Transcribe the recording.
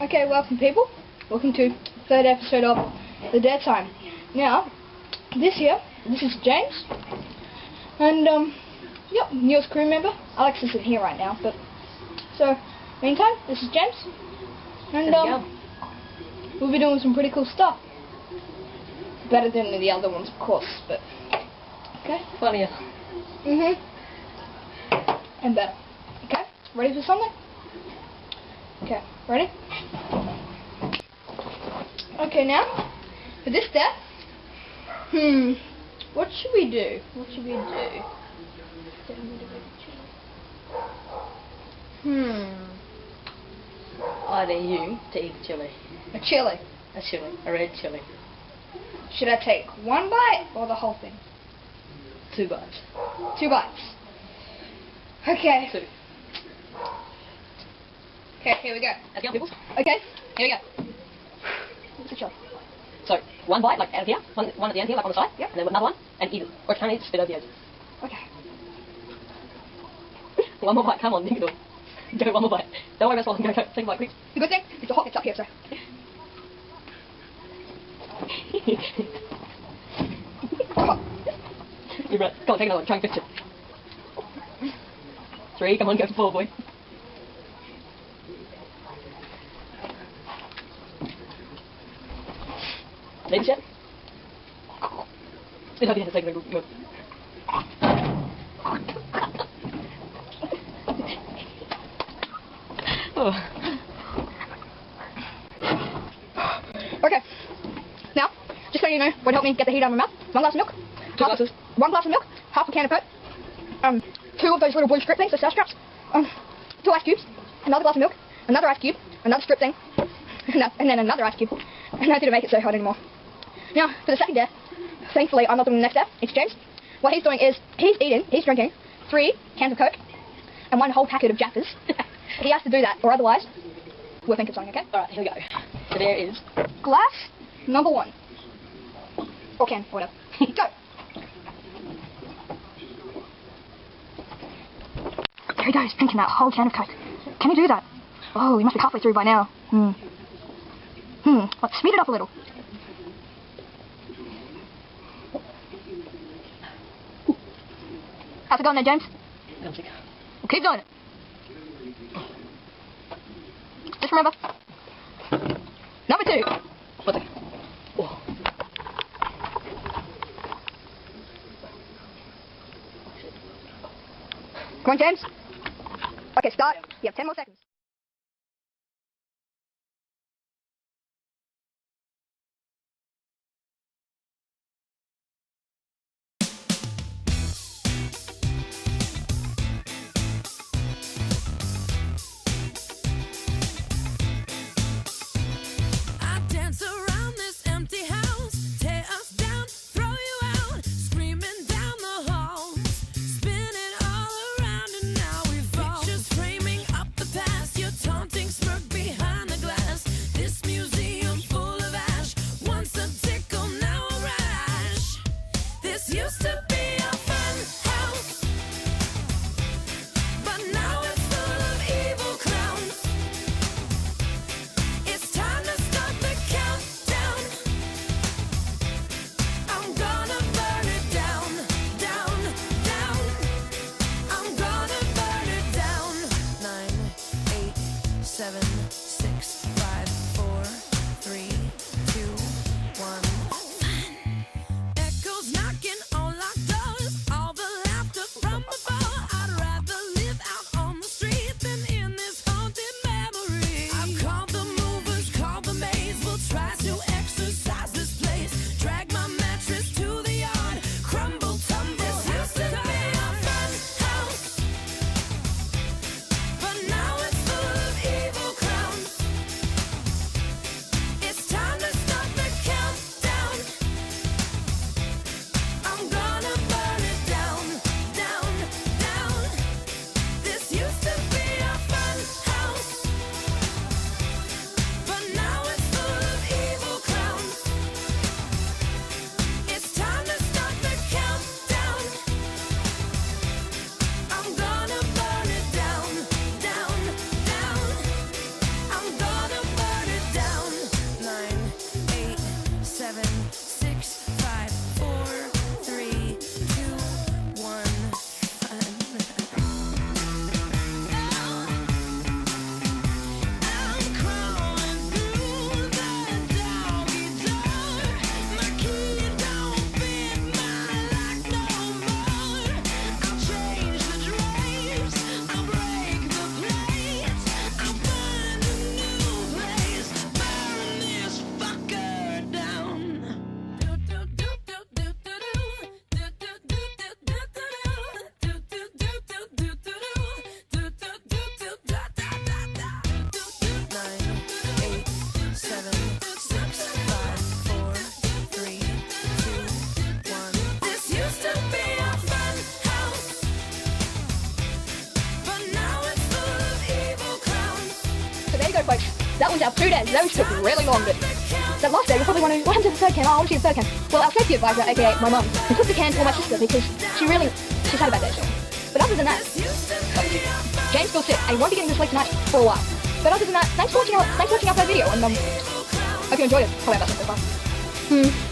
Okay, welcome people. Welcome to the third episode of The Dead Time. Now, this is James. And, yep, newest crew member. Alex isn't here right now, but... So, meantime, this is James. And, we'll be doing some pretty cool stuff. Better than the other ones, of course, but... Okay? Funnier. And better. Okay? Ready for something? Okay, ready? Okay, now, for this step, what should we do? I dare you to eat chili. A chili. A red chili. Should I take one bite or the whole thing? 2 bites. 2 bites. Okay. 2. Okay, here we go. Let's go, people. Okay, here we go. What's the chili? So, 1 bite, like out of here, one at the end here, like on the side, Yep. and then another one, and eat it. Or can I spit over the edge? Okay. 1 more bite, come on, you can do it. Go, 1 more bite. Don't worry about swallowing, go, take a bite, quick. The good thing is the hot gets up here, so. You're right. Come on, take another one, try and fix it. 3, come on, go for 4, boy. Ladies yet? Spit over the edge, take a move. Oh. Okay. Now, just so you know, what helped me get the heat out of my mouth, 1 glass of milk. 2 glasses. 1 glass of milk, half a can of Coke, 2 of those little blue strip things, the straps, 2 ice cubes, another glass of milk, another ice cube, another strip thing, and then another ice cube. And I didn't make it so hot anymore. Now, for the second step, thankfully I'm not doing the next step, it's James. What he's doing is, he's drinking 3 cans of Coke and 1 whole packet of Jaffers. He has to do that, or otherwise, we'll think of something, okay? Alright, here we go. So there is... Glass number 1. Or can, or whatever. Go! There he goes, drinking that whole can of Coke. Can he do that? Oh, he must be halfway through by now. Let's speed it up a little. How's it going there, James? I'm sick. Well, keep doing it. Just remember, number 2. What's it? Oh. Come on, James. Okay, start. You have 10 more seconds. Past folks, that was our 2 days. Those took really long, but that last day, you're probably wondering, what happened to the third can? Oh, I want to see the third can. Well, our safety advisor, aka my mum, took the can for my sister because she's had a bad day, so. But other than that, James feels sick, and he won't be getting to sleep tonight for a while. But other than that, thanks for watching our third video, and hope you enjoyed it. Probably about something fun.